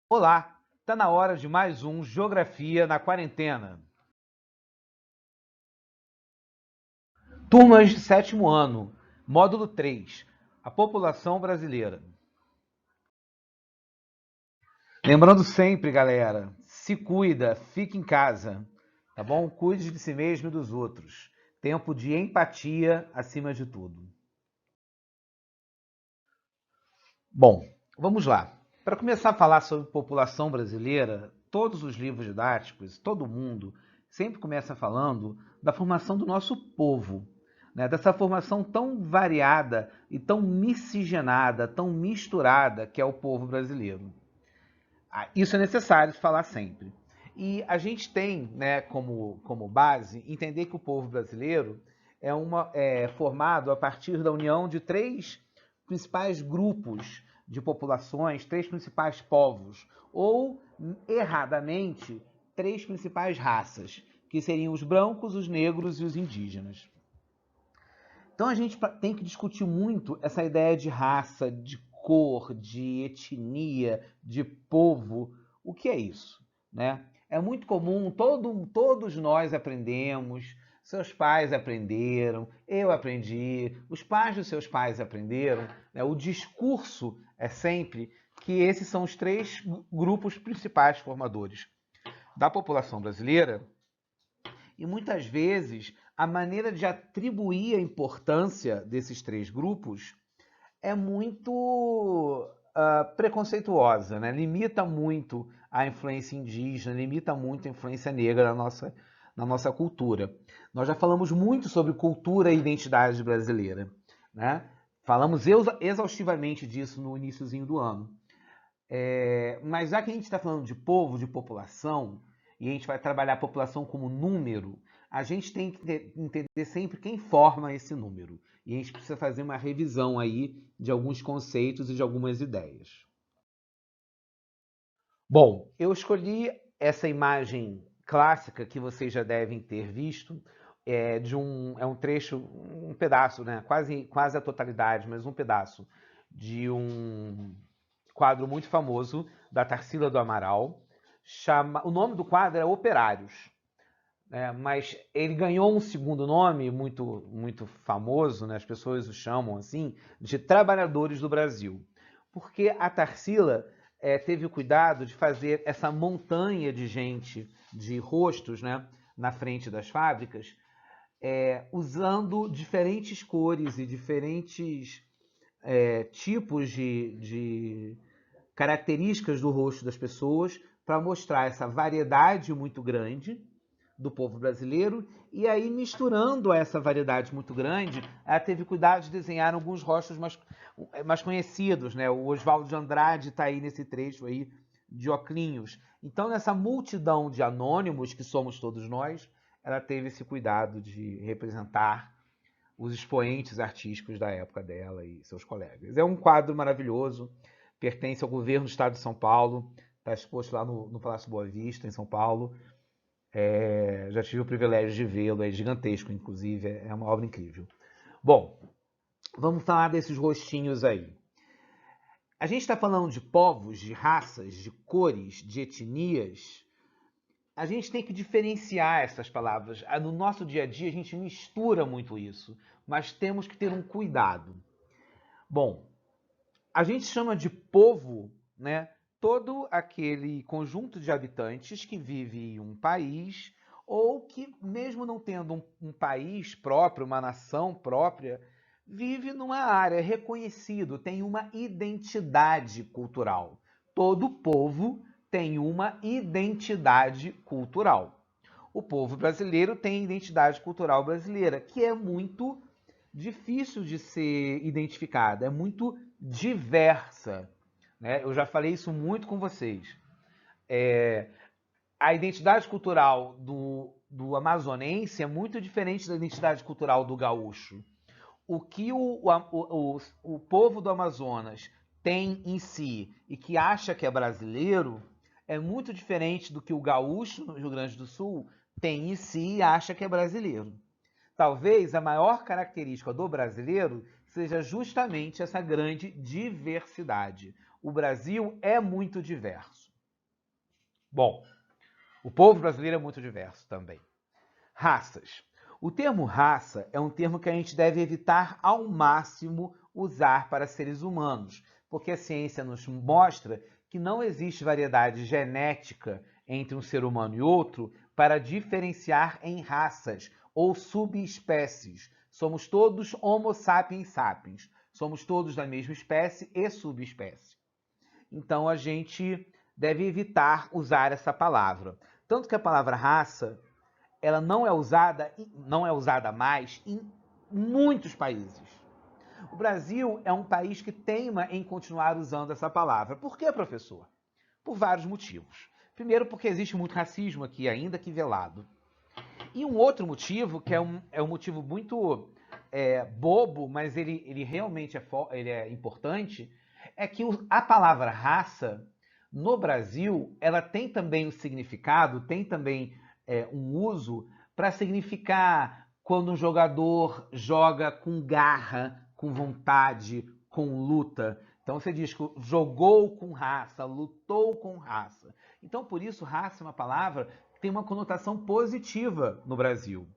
Olá, está na hora de mais um Geografia na Quarentena. Turmas de sétimo ano, módulo 3, a população brasileira. Lembrando sempre, galera, se cuida, fique em casa, tá bom? Cuide de si mesmo e dos outros. Tempo de empatia acima de tudo. Bom, vamos lá. Para começar a falar sobre população brasileira, todos os livros didáticos, todo mundo, sempre começa falando da formação do nosso povo, né? Dessa formação tão variada e tão miscigenada, tão misturada que é o povo brasileiro. Isso é necessário falar sempre. E a gente tem, né, como base, entender que o povo brasileiro é formado a partir da união de três principais grupos de populações, três principais povos, ou, erradamente, três principais raças, que seriam os brancos, os negros e os indígenas. Então a gente tem que discutir muito essa ideia de raça, de cor, de etnia, de povo. O que é isso? Né? É muito comum, todos nós aprendemos, seus pais aprenderam, eu aprendi, os pais dos seus pais aprenderam. Né? O discurso é sempre que esses são os três grupos principais formadores da população brasileira e muitas vezes a maneira de atribuir a importância desses três grupos é muito preconceituosa, né? Limita muito a influência indígena, limita muito a influência negra na nossa cultura. Nós já falamos muito sobre cultura e identidade brasileira, né? Falamos exaustivamente disso no iníciozinho do ano. Mas já que a gente está falando de povo, de população, e a gente vai trabalhar a população como número, a gente tem que entender sempre quem forma esse número. E a gente precisa fazer uma revisão aí de alguns conceitos e de algumas ideias. Bom, eu escolhi essa imagem clássica que vocês já devem ter visto. É um trecho, um pedaço, né? Quase a totalidade, mas um pedaço de um quadro muito famoso da Tarsila do Amaral. O nome do quadro é Operários, né? Mas ele ganhou um segundo nome muito, muito famoso, né? As pessoas o chamam assim, de Trabalhadores do Brasil. Porque a Tarsila teve o cuidado de fazer essa montanha de gente, de rostos, né, na frente das fábricas, usando diferentes cores e diferentes tipos de características do rosto das pessoas para mostrar essa variedade muito grande do povo brasileiro, e aí misturando essa variedade muito grande, ela teve cuidado de desenhar alguns rostos mais conhecidos, né? O Oswaldo de Andrade está aí nesse trecho aí de Oclinhos. Então, nessa multidão de anônimos que somos todos nós, ela teve esse cuidado de representar os expoentes artísticos da época dela e seus colegas. É um quadro maravilhoso, pertence ao governo do estado de São Paulo, está exposto lá no Palácio Boa Vista, em São Paulo. Já tive o privilégio de vê-lo, é gigantesco, inclusive, é uma obra incrível. Bom, vamos falar desses rostinhos aí. A gente está falando de povos, de raças, de cores, de etnias. A gente tem que diferenciar essas palavras. No nosso dia a dia, a gente mistura muito isso, mas temos que ter um cuidado. Bom, a gente chama de povo, né, todo aquele conjunto de habitantes que vive em um país ou que, mesmo não tendo um país próprio, uma nação própria, vive numa área reconhecido, tem uma identidade cultural. Todo povo tem uma identidade cultural. O povo brasileiro tem identidade cultural brasileira, que é muito difícil de ser identificada, é muito diversa. Né? Eu já falei isso muito com vocês. A identidade cultural do amazonense é muito diferente da identidade cultural do gaúcho. O que o povo do Amazonas tem em si e que acha que é brasileiro é muito diferente do que o gaúcho no Rio Grande do Sul tem em si e acha que é brasileiro. Talvez a maior característica do brasileiro seja justamente essa grande diversidade. O Brasil é muito diverso. Bom, o povo brasileiro é muito diverso também. Raças. O termo raça é um termo que a gente deve evitar ao máximo usar para seres humanos, porque a ciência nos mostra que não existe variedade genética entre um ser humano e outro para diferenciar em raças ou subespécies. Somos todos Homo sapiens sapiens. Somos todos da mesma espécie e subespécie. Então a gente deve evitar usar essa palavra. Tanto que a palavra raça, ela não é usada mais em muitos países. O Brasil é um país que teima em continuar usando essa palavra. Por quê, professor? Por vários motivos. Primeiro, porque existe muito racismo aqui, ainda que velado. E um outro motivo, que é um motivo muito bobo, mas ele realmente ele é importante, é que a palavra raça, no Brasil, ela tem também um significado, tem também um uso para significar quando um jogador joga com garra, com vontade, com luta. Então você diz que jogou com raça, lutou com raça. Então, por isso, raça é uma palavra que tem uma conotação positiva no Brasil.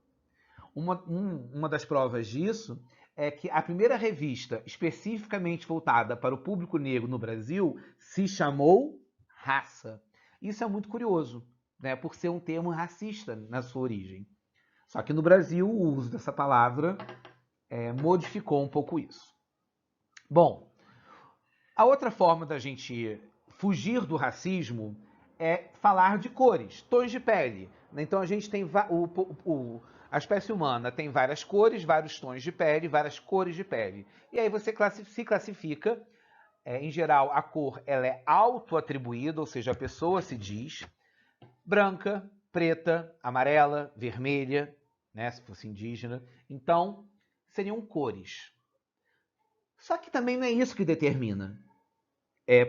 Uma das provas disso é que a primeira revista especificamente voltada para o público negro no Brasil se chamou Raça. Isso é muito curioso, né, por ser um termo racista na sua origem. Só que no Brasil o uso dessa palavra modificou um pouco isso. Bom, a outra forma da gente fugir do racismo é falar de cores, tons de pele. Então a gente tem a espécie humana tem várias cores, vários tons de pele, várias cores de pele. E aí você se classifica, em geral a cor ela é auto-atribuída, ou seja, a pessoa se diz branca, preta, amarela, vermelha, né, se fosse indígena. Então seriam cores. Só que também não é isso que determina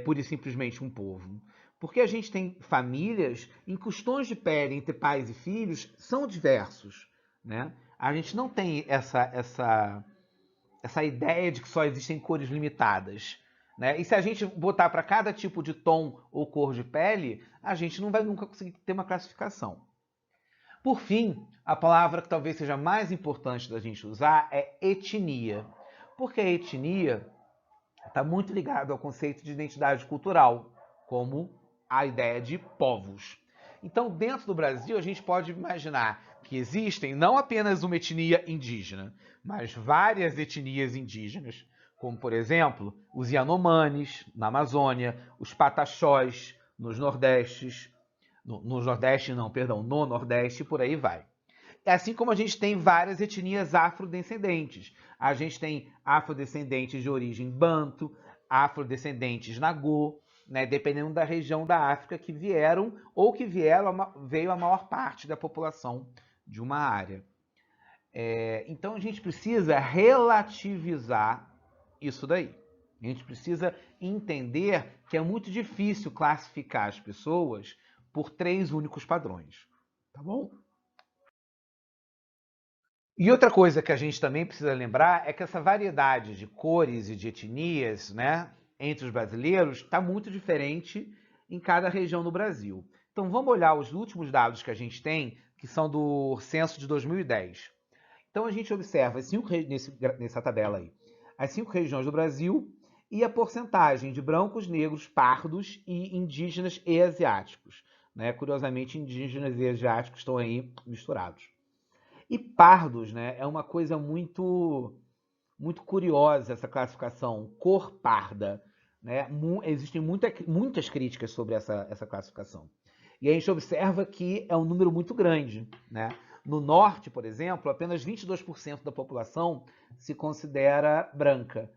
pura e simplesmente um povo. Porque a gente tem famílias em que os tons de pele entre pais e filhos são diversos. Né? A gente não tem essa ideia de que só existem cores limitadas. Né? E se a gente botar para cada tipo de tom ou cor de pele, a gente não vai nunca conseguir ter uma classificação. Por fim, a palavra que talvez seja mais importante da gente usar é etnia. Porque a etnia está muito ligado ao conceito de identidade cultural, como a ideia de povos. Então, dentro do Brasil, a gente pode imaginar que existem não apenas uma etnia indígena, mas várias etnias indígenas, como, por exemplo, os Yanomamis, na Amazônia, os Pataxós, no Nordeste, e por aí vai. Assim como a gente tem várias etnias afrodescendentes. A gente tem afrodescendentes de origem banto, afrodescendentes nagô, né, dependendo da região da África que vieram ou que veio a maior parte da população de uma área. Então a gente precisa relativizar isso daí. A gente precisa entender que é muito difícil classificar as pessoas por 3 únicos padrões. Tá bom? E outra coisa que a gente também precisa lembrar é que essa variedade de cores e de etnias, né, entre os brasileiros está muito diferente em cada região do Brasil. Então vamos olhar os últimos dados que a gente tem, que são do censo de 2010. Então a gente observa nessa tabela aí, as 5 regiões do Brasil e a porcentagem de brancos, negros, pardos e indígenas e asiáticos. Né? Curiosamente, indígenas e asiáticos estão aí misturados. E pardos, né, é uma coisa muito curiosa essa classificação, cor parda. Né? Existem muitas críticas sobre essa classificação. E a gente observa que é um número muito grande. Né? No norte, por exemplo, apenas 22% da população se considera branca.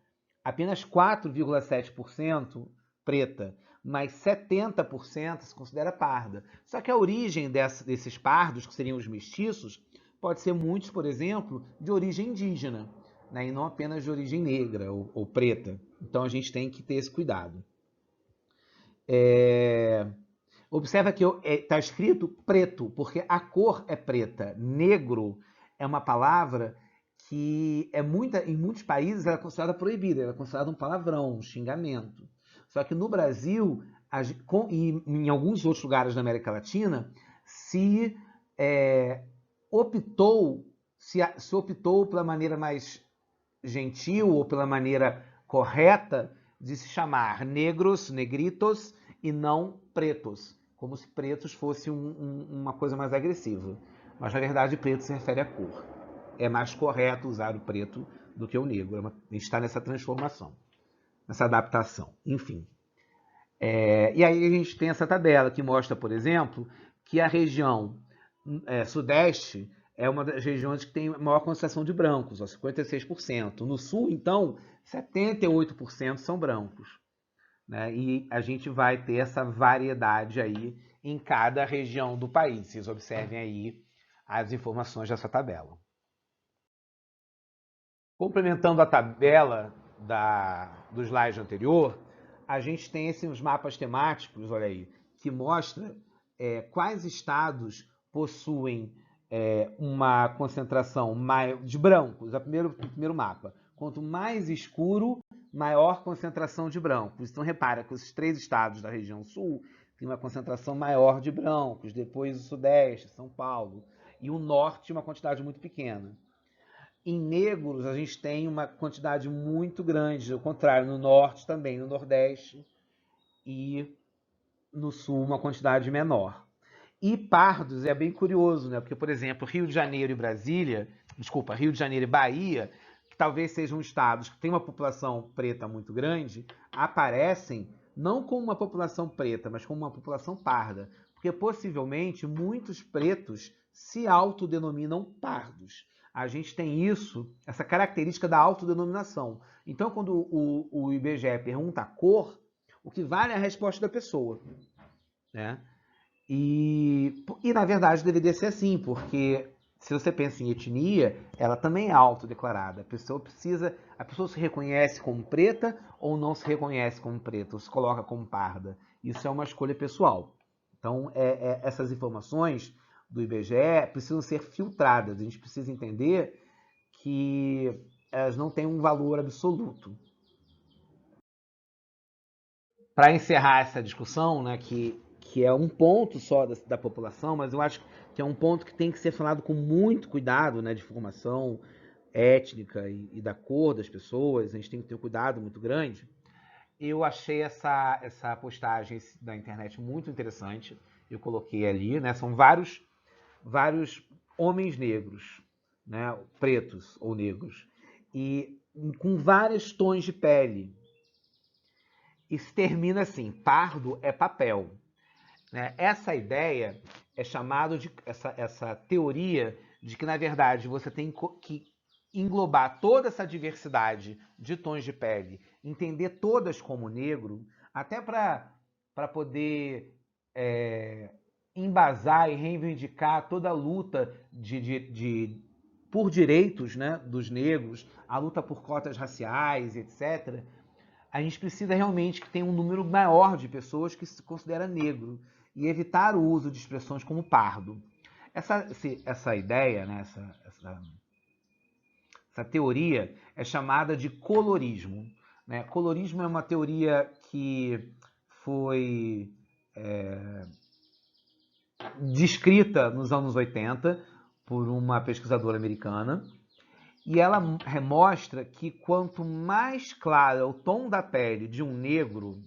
Apenas 4,7% preta, mas 70% se considera parda. Só que a origem desses pardos, que seriam os mestiços, pode ser muitos, por exemplo, de origem indígena, né, e não apenas de origem negra ou preta. Então a gente tem que ter esse cuidado. Observa que está escrito preto, porque a cor é preta. Negro é uma palavra que em muitos países ela é considerada proibida, ela é considerada um palavrão, um xingamento. Só que no Brasil e em alguns outros lugares da América Latina, se optou pela maneira mais gentil ou pela maneira correta de se chamar negros, negritos e não pretos, como se pretos fosse uma coisa mais agressiva. Mas na verdade preto se refere à cor. É mais correto usar o preto do que o negro. A gente está nessa transformação, nessa adaptação, enfim. E aí a gente tem essa tabela que mostra, por exemplo, que a região sudeste é uma das regiões que tem maior concentração de brancos, 56%. No sul, então, 78% são brancos. Né? E a gente vai ter essa variedade aí em cada região do país. Vocês observem aí as informações dessa tabela. Complementando a tabela do slide anterior, a gente tem esses mapas temáticos, olha aí, que mostra quais estados possuem uma concentração de brancos. O primeiro mapa. Quanto mais escuro, maior concentração de brancos. Então, repara que esses 3 estados da região sul têm uma concentração maior de brancos. Depois o sudeste, São Paulo. E o norte, uma quantidade muito pequena. Em negros, a gente tem uma quantidade muito grande, ao contrário, no norte também, no nordeste e no sul, uma quantidade menor. E pardos é bem curioso, né? Porque, por exemplo, Rio de Janeiro e Bahia, que talvez sejam estados que têm uma população preta muito grande, aparecem não como uma população preta, mas como uma população parda. Porque possivelmente muitos pretos se autodenominam pardos. A gente tem essa característica da autodenominação. Então, quando o IBGE pergunta a cor, o que vale é a resposta da pessoa, né? E na verdade deveria ser assim, porque se você pensa em etnia, ela também é autodeclarada. A pessoa se reconhece como preta ou não se reconhece como preta, ou se coloca como parda. Isso é uma escolha pessoal. Então, essas informações do IBGE precisam ser filtradas. A gente precisa entender que elas não têm um valor absoluto. Para encerrar essa discussão, né, que é um ponto só da população, mas eu acho que é um ponto que tem que ser falado com muito cuidado, né, de formação étnica e da cor das pessoas, a gente tem que ter um cuidado muito grande. Eu achei essa postagem da internet muito interessante, eu coloquei ali, né, são vários homens negros, né, pretos ou negros, e com vários tons de pele. E se termina assim, pardo é papel. Né? Essa ideia é chamada de essa teoria de que, na verdade, você tem que englobar toda essa diversidade de tons de pele, entender todas como negro, até para poder embasar e reivindicar toda a luta por direitos, né, dos negros, a luta por cotas raciais, etc., a gente precisa realmente que tenha um número maior de pessoas que se considera negro e evitar o uso de expressões como pardo. Essa ideia, né, essa teoria é chamada de colorismo. Né? Colorismo é uma teoria que foi descrita nos anos 80 por uma pesquisadora americana, e ela mostra que quanto mais claro é o tom da pele de um negro,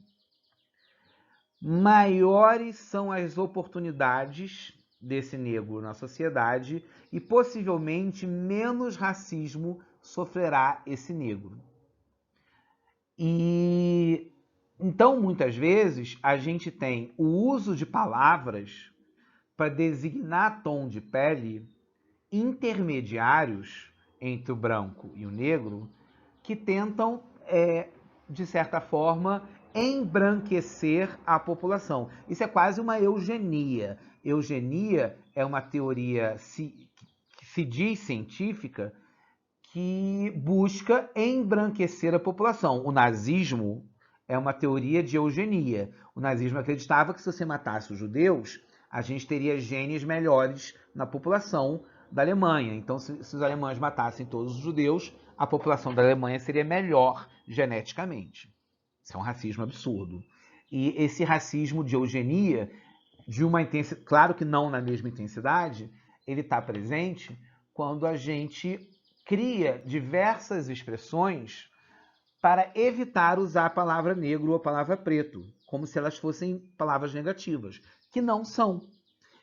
maiores são as oportunidades desse negro na sociedade e possivelmente menos racismo sofrerá esse negro. E então, muitas vezes, a gente tem o uso de palavras para designar tom de pele intermediários entre o branco e o negro que tentam, de certa forma, embranquecer a população. Isso é quase uma eugenia. Eugenia é uma teoria que se diz científica que busca embranquecer a população. O nazismo é uma teoria de eugenia. O nazismo acreditava que se você matasse os judeus, a gente teria genes melhores na população da Alemanha. Então, se os alemães matassem todos os judeus, a população da Alemanha seria melhor geneticamente. Isso é um racismo absurdo. E esse racismo de eugenia, de uma intensidade, claro que não na mesma intensidade, ele está presente quando a gente cria diversas expressões para evitar usar a palavra negro ou a palavra preto, como se elas fossem palavras negativas, que não são.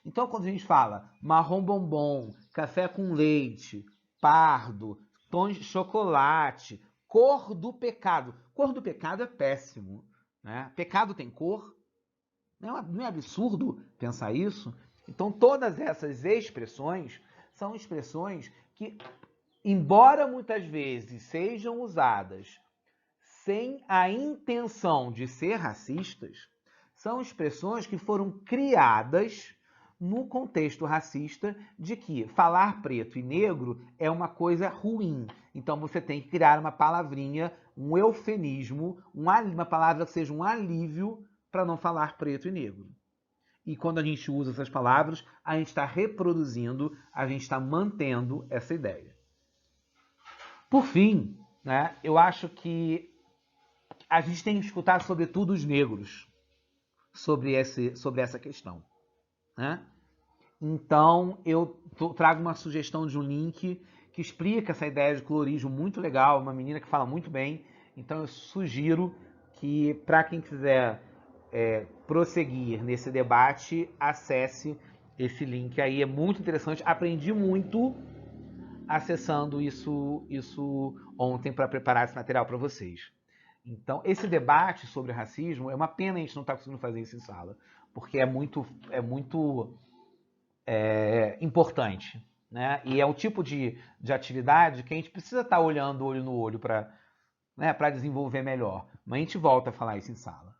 Então, quando a gente fala marrom bombom, café com leite, pardo, tons de chocolate, cor do pecado. Cor do pecado é péssimo, né? Pecado tem cor? Não é absurdo pensar isso? Então, todas essas expressões são expressões que, embora muitas vezes sejam usadas sem a intenção de ser racistas, são expressões que foram criadas no contexto racista de que falar preto e negro é uma coisa ruim. Então você tem que criar uma palavrinha, um eufemismo, uma palavra que seja um alívio para não falar preto e negro. E quando a gente usa essas palavras, a gente está reproduzindo, a gente está mantendo essa ideia. Por fim, né, eu acho que a gente tem que escutar, sobretudo, os negros sobre essa questão, né? Então, eu trago uma sugestão de um link que explica essa ideia de colorismo muito legal, uma menina que fala muito bem. Então, eu sugiro que, para quem quiser prosseguir nesse debate, acesse esse link aí. É muito interessante. Aprendi muito acessando isso ontem para preparar esse material para vocês. Então, esse debate sobre racismo, é uma pena a gente não estar conseguindo fazer isso em sala, porque é muito importante, né? E é o tipo de atividade que a gente precisa estar olhando olho no olho para, né, para desenvolver melhor. Mas a gente volta a falar isso em sala,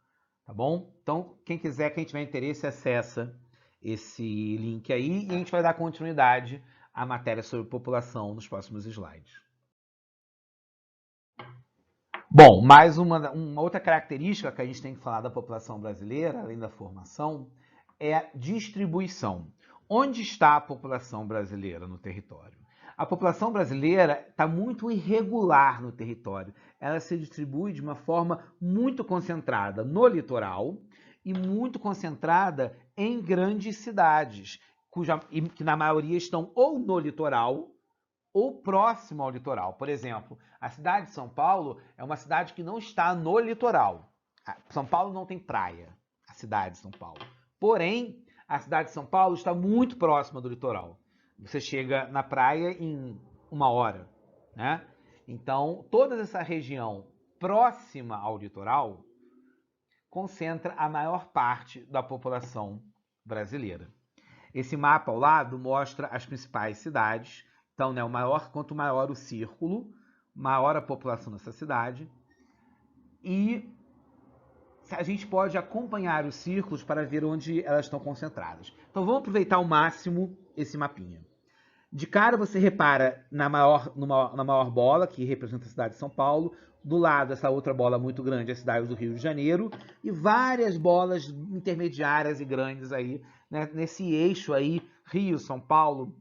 tá bom? Então, quem quiser, quem tiver interesse, acessa esse link aí e a gente vai dar continuidade à matéria sobre população nos próximos slides. Bom, mais uma outra característica que a gente tem que falar da população brasileira, além da formação, é a distribuição. Onde está a população brasileira no território? A população brasileira está muito irregular no território. Ela se distribui de uma forma muito concentrada no litoral e muito concentrada em grandes cidades, que na maioria estão ou no litoral ou próximo ao litoral. Por exemplo, a cidade de São Paulo é uma cidade que não está no litoral. São Paulo não tem praia, a cidade de São Paulo. Porém, a cidade de São Paulo está muito próxima do litoral. Você chega na praia em 1 hora, né? Então, toda essa região próxima ao litoral concentra a maior parte da população brasileira. Esse mapa ao lado mostra as principais cidades. Então, né, quanto maior o círculo, maior a população dessa cidade. E a gente pode acompanhar os círculos para ver onde elas estão concentradas. Então, vamos aproveitar ao máximo esse mapinha. De cara, você repara na maior bola, que representa a cidade de São Paulo. Do lado, essa outra bola muito grande, a cidade do Rio de Janeiro. E várias bolas intermediárias e grandes aí, né, nesse eixo aí, Rio, São Paulo,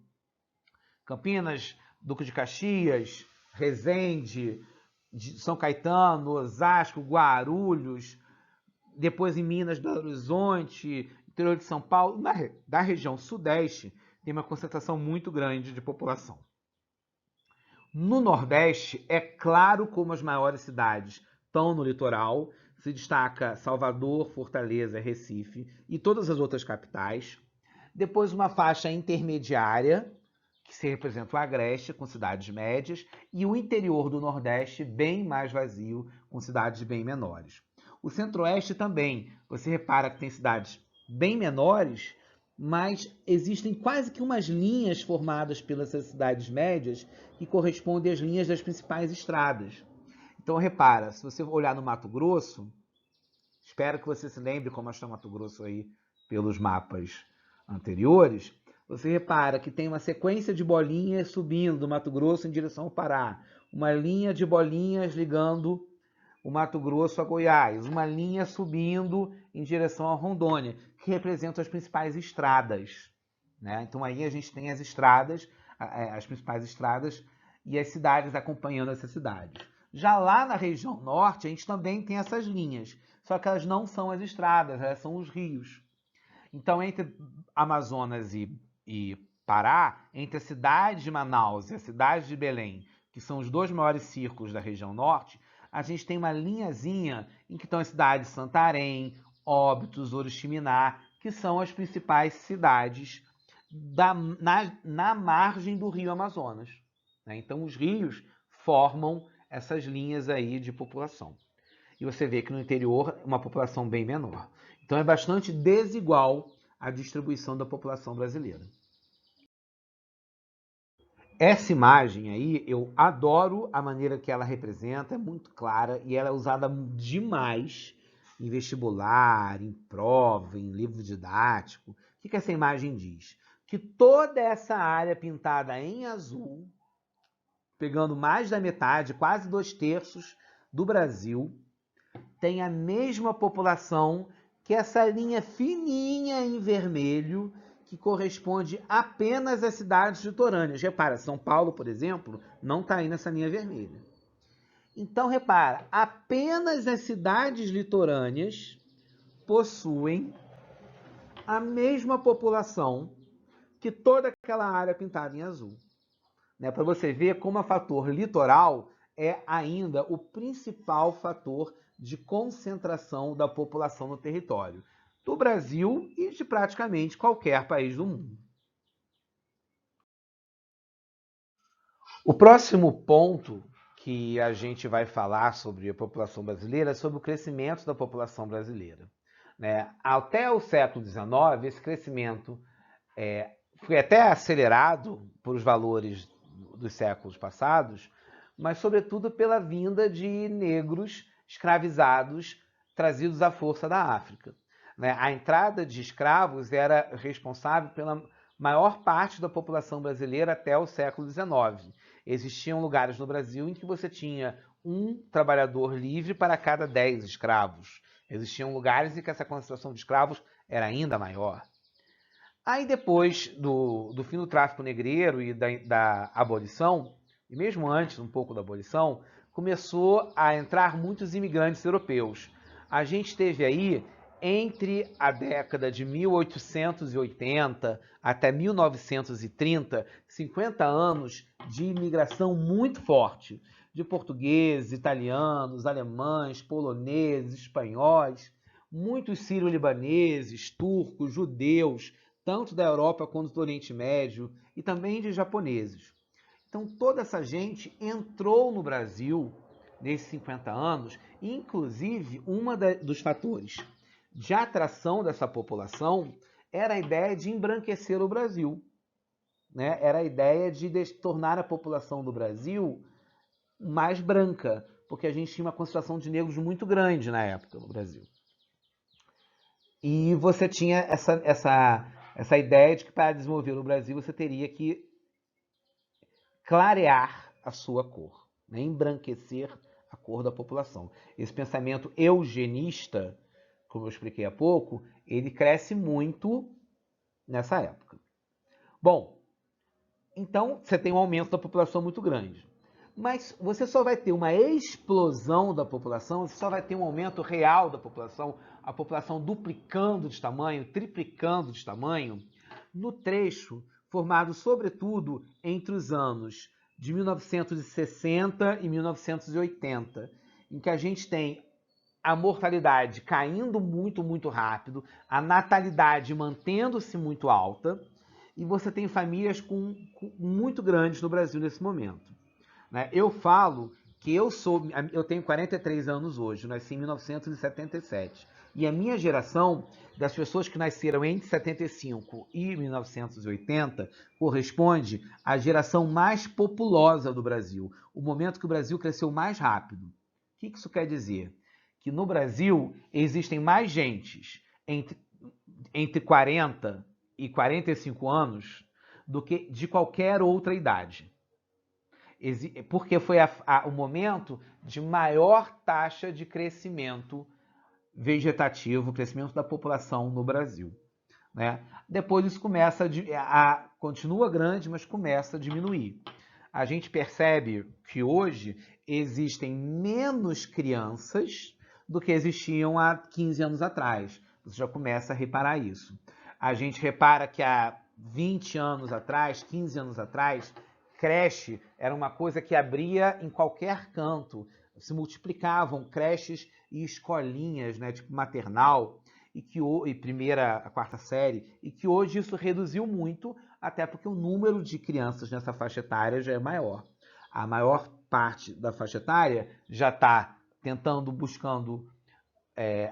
Campinas, Duque de Caxias, Resende, São Caetano, Osasco, Guarulhos, depois em Minas, Belo Horizonte, interior de São Paulo, da região sudeste, tem uma concentração muito grande de população. No Nordeste, é claro como as maiores cidades estão no litoral, se destaca Salvador, Fortaleza, Recife e todas as outras capitais. Depois uma faixa intermediária, que se representa o Agreste, com cidades médias, e o interior do Nordeste bem mais vazio, com cidades bem menores. O Centro-Oeste também, você repara que tem cidades bem menores, mas existem quase que umas linhas formadas pelas cidades médias que correspondem às linhas das principais estradas. Então repara, se você olhar no Mato Grosso, espero que você se lembre como está o Mato Grosso aí pelos mapas anteriores, você repara que tem uma sequência de bolinhas subindo do Mato Grosso em direção ao Pará, uma linha de bolinhas ligando o Mato Grosso a Goiás, uma linha subindo em direção a Rondônia, que representam as principais estradas, né? Então aí a gente tem as estradas, as principais estradas e as cidades acompanhando essas cidades. Já lá na região norte, a gente também tem essas linhas, só que elas não são as estradas, elas são os rios. Então, entre Amazonas e Pará, entre a cidade de Manaus e a cidade de Belém, que são os dois maiores círculos da região norte, a gente tem uma linhazinha em que estão as cidades de Santarém, Óbidos, Oriximiná, que são as principais cidades na margem do rio Amazonas. Né? Então, os rios formam essas linhas aí de população. E você vê que no interior uma população bem menor. Então é bastante desigual a distribuição da população brasileira. Essa imagem aí, eu adoro a maneira que ela representa, é muito clara e ela é usada demais em vestibular, em prova, em livro didático. O que essa imagem diz? Que toda essa área pintada em azul, pegando mais da metade, quase 2/3 do Brasil, tem a mesma população que essa linha fininha em vermelho, que corresponde apenas às cidades litorâneas. Repara, São Paulo, por exemplo, não está aí nessa linha vermelha. Então, repara, apenas as cidades litorâneas possuem a mesma população que toda aquela área pintada em azul. Né? Para você ver como o fator litoral é ainda o principal fator de concentração da população no território do Brasil e de praticamente qualquer país do mundo. O próximo ponto que a gente vai falar sobre a população brasileira é sobre o crescimento da população brasileira. Né? Até o século XIX, esse crescimento foi até acelerado por os valores dos séculos passados, mas sobretudo pela vinda de negros escravizados trazidos à força da África. Né? A entrada de escravos era responsável pela maior parte da população brasileira até o século XIX. Existiam lugares no Brasil em que você tinha um trabalhador livre para cada 10 escravos. Existiam lugares em que essa concentração de escravos era ainda maior. Aí depois do fim do tráfico negreiro e da abolição, e mesmo antes um pouco da abolição, começou a entrar muitos imigrantes europeus. A gente teve aí, entre a década de 1880 até 1930, 50 anos de imigração muito forte, de portugueses, italianos, alemães, poloneses, espanhóis, muitos sírio-libaneses, turcos, judeus, tanto da Europa quanto do Oriente Médio, e também de japoneses. Então, toda essa gente entrou no Brasil nesses 50 anos, e inclusive dos fatores de atração dessa população era a ideia de embranquecer o Brasil. Né? Era a ideia de tornar a população do Brasil mais branca, porque a gente tinha uma concentração de negros muito grande na época no Brasil. E você tinha essa ideia de que para desenvolver o Brasil você teria que clarear a sua cor, né? Embranquecer a cor da população. Esse pensamento eugenista, como eu expliquei há pouco, ele cresce muito nessa época. Bom, então você tem um aumento da população muito grande. Mas você só vai ter uma explosão da população, você só vai ter um aumento real da população, a população duplicando de tamanho, triplicando de tamanho, no trecho formado sobretudo entre os anos de 1960 e 1980, em que a gente tem a mortalidade caindo muito, muito rápido, a natalidade mantendo-se muito alta, e você tem famílias muito grandes no Brasil nesse momento. Né? Eu falo que eu tenho 43 anos hoje, nasci em 1977. E a minha geração, das pessoas que nasceram entre 75 e 1980, corresponde à geração mais populosa do Brasil, o momento que o Brasil cresceu mais rápido. O que isso quer dizer? Que no Brasil existem mais gentes entre 40 e 45 anos do que de qualquer outra idade. Porque foi o momento de maior taxa de crescimento vegetativo, crescimento da população no Brasil. Né? Depois isso continua grande, mas começa a diminuir. A gente percebe que hoje existem menos crianças do que existiam há 15 anos atrás. Você já começa a reparar isso. A gente repara que há 20 anos atrás, 15 anos atrás, creche era uma coisa que abria em qualquer canto. Se multiplicavam creches e escolinhas, né, tipo maternal, e primeira a quarta série, e que hoje isso reduziu muito, até porque o número de crianças nessa faixa etária já é maior. A maior parte da faixa etária já está buscando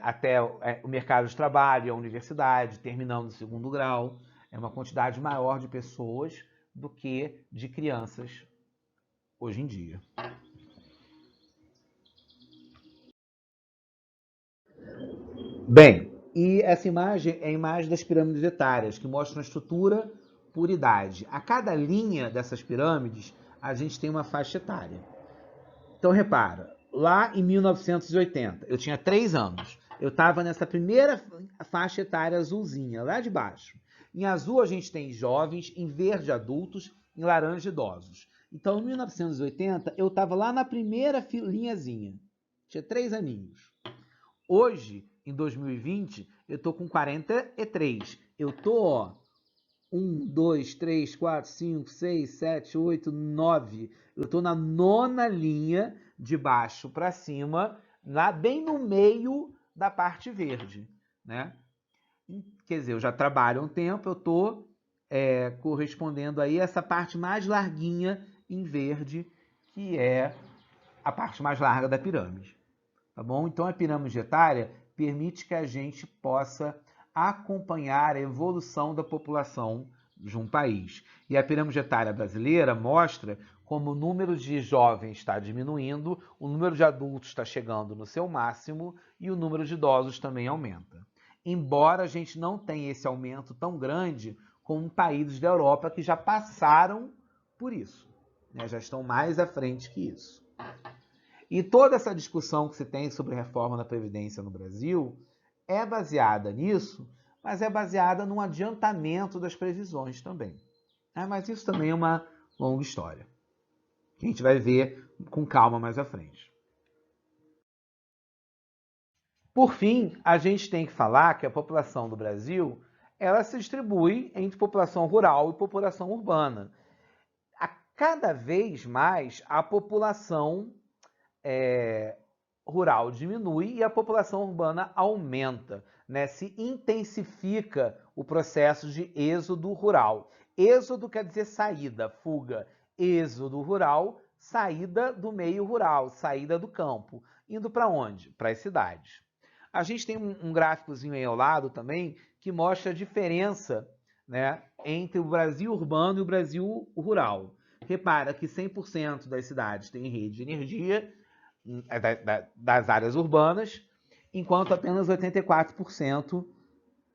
até o mercado de trabalho, a universidade, terminando o segundo grau. É uma quantidade maior de pessoas do que de crianças hoje em dia. Bem, e essa imagem é a imagem das pirâmides etárias, que mostram a estrutura por idade. A cada linha dessas pirâmides, a gente tem uma faixa etária. Então, repara, lá em 1980, eu tinha 3 anos. Eu estava nessa primeira faixa etária azulzinha, lá de baixo. Em azul, a gente tem jovens, em verde, adultos, em laranja, idosos. Então, em 1980, eu estava lá na primeira linhazinha. Tinha 3 aninhos. Hoje, em 2020, eu estou com 43. Eu estou, ó, 1, 2, 3, 4, 5, 6, 7, 8, 9. Eu estou na 9ª linha, de baixo para cima, bem no meio da parte verde, né? Quer dizer, eu já trabalho há um tempo, eu estou correspondendo aí a essa parte mais larguinha em verde, que é a parte mais larga da pirâmide. Tá bom? Então, a pirâmide etária permite que a gente possa acompanhar a evolução da população de um país. E a pirâmide etária brasileira mostra como o número de jovens está diminuindo, o número de adultos está chegando no seu máximo e o número de idosos também aumenta. Embora a gente não tenha esse aumento tão grande como países da Europa que já passaram por isso, né? Já estão mais à frente que isso. E toda essa discussão que se tem sobre reforma da Previdência no Brasil é baseada nisso, mas é baseada num adiantamento das previsões também. Mas isso também é uma longa história, que a gente vai ver com calma mais à frente. Por fim, a gente tem que falar que a população do Brasil ela se distribui entre população rural e população urbana. A cada vez mais a população rural diminui e a população urbana aumenta, né? Se intensifica o processo de êxodo rural. Êxodo quer dizer saída, fuga. Êxodo rural, saída do meio rural, saída do campo. Indo para onde? Para as cidades. A gente tem um gráficozinho aí ao lado também que mostra a diferença, né, entre o Brasil urbano e o Brasil rural. Repara que 100% das cidades têm rede de energia, das áreas urbanas, enquanto apenas 84%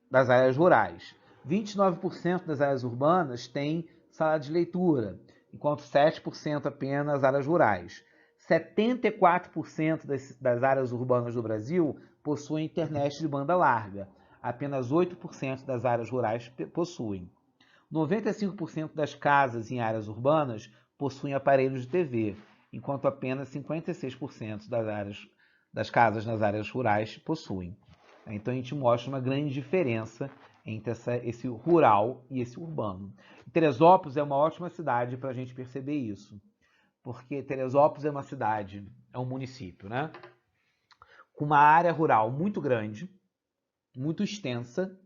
das áreas rurais. 29% das áreas urbanas têm sala de leitura, enquanto 7% apenas áreas rurais. 74% das áreas urbanas do Brasil possuem internet de banda larga. Apenas 8% das áreas rurais possuem. 95% das casas em áreas urbanas possuem aparelhos de TV, enquanto apenas 56% das casas nas áreas rurais possuem. Então a gente mostra uma grande diferença entre esse rural e esse urbano. Teresópolis é uma ótima cidade para a gente perceber isso, porque Teresópolis é uma cidade, é um município, né? Com uma área rural muito grande, muito extensa,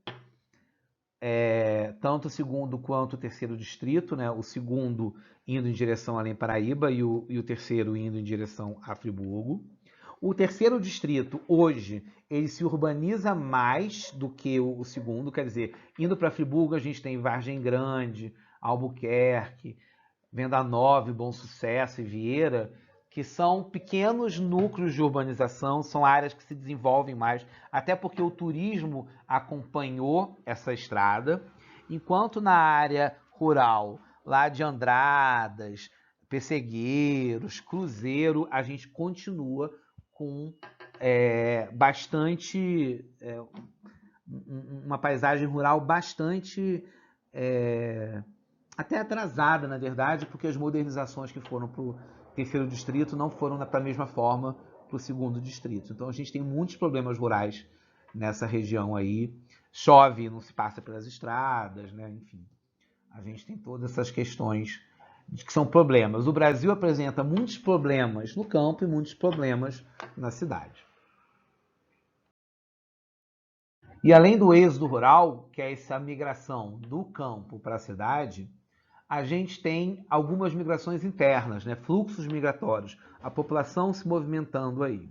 tanto o segundo quanto o terceiro distrito, né? O segundo indo em direção a Além Paraíba e o terceiro indo em direção a Friburgo. O terceiro distrito, hoje, ele se urbaniza mais do que o segundo, quer dizer, indo para Friburgo a gente tem Vargem Grande, Albuquerque, Venda Nova, Bom Sucesso e Vieira, que são pequenos núcleos de urbanização, são áreas que se desenvolvem mais, até porque o turismo acompanhou essa estrada, enquanto na área rural, lá de Andradas, Pessegueiros, Cruzeiro, a gente continua com uma paisagem rural bastante até atrasada, na verdade, porque as modernizações que foram para o terceiro distrito não foram da mesma forma para o segundo distrito. Então a gente tem muitos problemas rurais nessa região aí. Chove, não se passa pelas estradas, né? Enfim, a gente tem todas essas questões que são problemas. O Brasil apresenta muitos problemas no campo e muitos problemas na cidade. E além do êxodo rural, que é essa migração do campo para a cidade, a gente tem algumas migrações internas, né? Fluxos migratórios, a população se movimentando aí.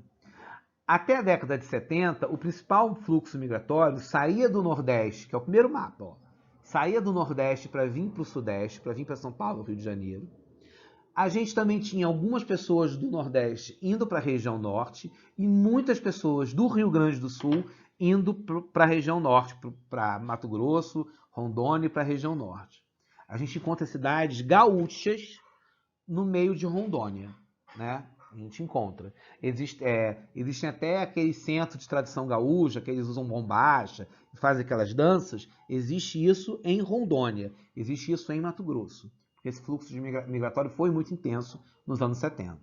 Até a década de 70, o principal fluxo migratório saía do Nordeste, que é o primeiro mapa, ó, saía do Nordeste para vir para o Sudeste, para vir para São Paulo, Rio de Janeiro. A gente também tinha algumas pessoas do Nordeste indo para a região Norte e muitas pessoas do Rio Grande do Sul indo para a região Norte, para Mato Grosso, Rondônia e para a região Norte. A gente encontra cidades gaúchas no meio de Rondônia, né? A gente encontra. Existem até aqueles centros de tradição gaúcha, que eles usam bombacha, fazem aquelas danças. Existe isso em Rondônia, existe isso em Mato Grosso. Esse fluxo de migratório foi muito intenso nos anos 70.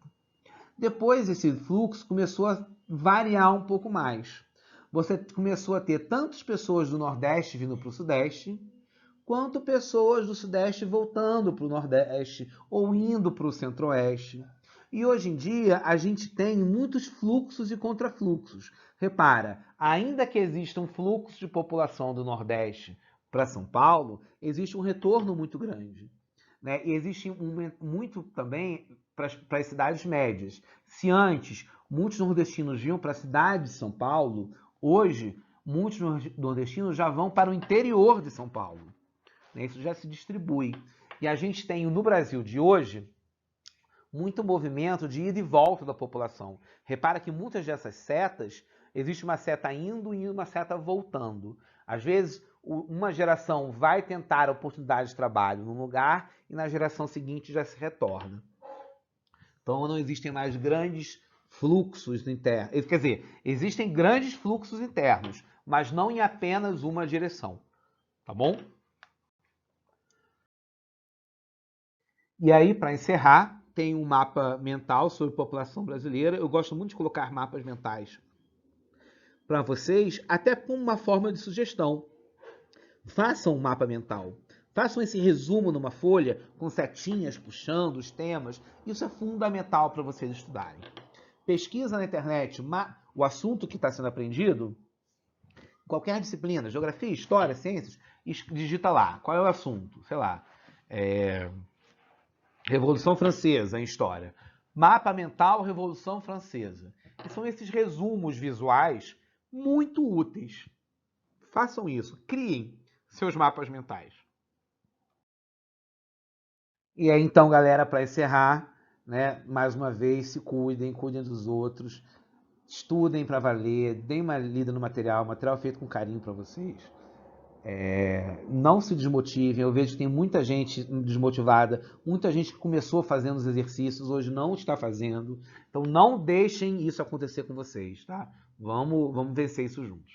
Depois, esse fluxo começou a variar um pouco mais. Você começou a ter tantas pessoas do Nordeste vindo para o Sudeste, quanto pessoas do Sudeste voltando para o Nordeste ou indo para o Centro-Oeste. E hoje em dia a gente tem muitos fluxos e contrafluxos. Repara, ainda que exista um fluxo de população do Nordeste para São Paulo, existe um retorno muito grande, né? E existe muito também para as cidades médias. Se antes muitos nordestinos vinham para a cidade de São Paulo, hoje muitos nordestinos já vão para o interior de São Paulo. Isso já se distribui. E a gente tem no Brasil de hoje muito movimento de ida e volta da população. Repara que muitas dessas setas, existe uma seta indo e uma seta voltando. Às vezes, uma geração vai tentar a oportunidade de trabalho num lugar e na geração seguinte já se retorna. Então não existem mais grandes fluxos internos. Quer dizer, existem grandes fluxos internos, mas não em apenas uma direção. Tá bom? E aí, para encerrar, tem um mapa mental sobre população brasileira. Eu gosto muito de colocar mapas mentais para vocês, até como uma forma de sugestão. Façam um mapa mental. Façam esse resumo numa folha com setinhas puxando os temas. Isso é fundamental para vocês estudarem. Pesquisa na internet o assunto que está sendo aprendido, qualquer disciplina, geografia, história, ciências, digita lá. Qual é o assunto? Sei lá. Revolução Francesa em História. Mapa mental, Revolução Francesa. E são esses resumos visuais muito úteis. Façam isso. Criem seus mapas mentais. E aí, então, galera, para encerrar, né, mais uma vez, se cuidem, cuidem dos outros, estudem para valer, deem uma lida no material feito com carinho para vocês. Não se desmotivem, eu vejo que tem muita gente desmotivada, muita gente que começou fazendo os exercícios, hoje não está fazendo, então não deixem isso acontecer com vocês, tá? Vamos vencer isso juntos.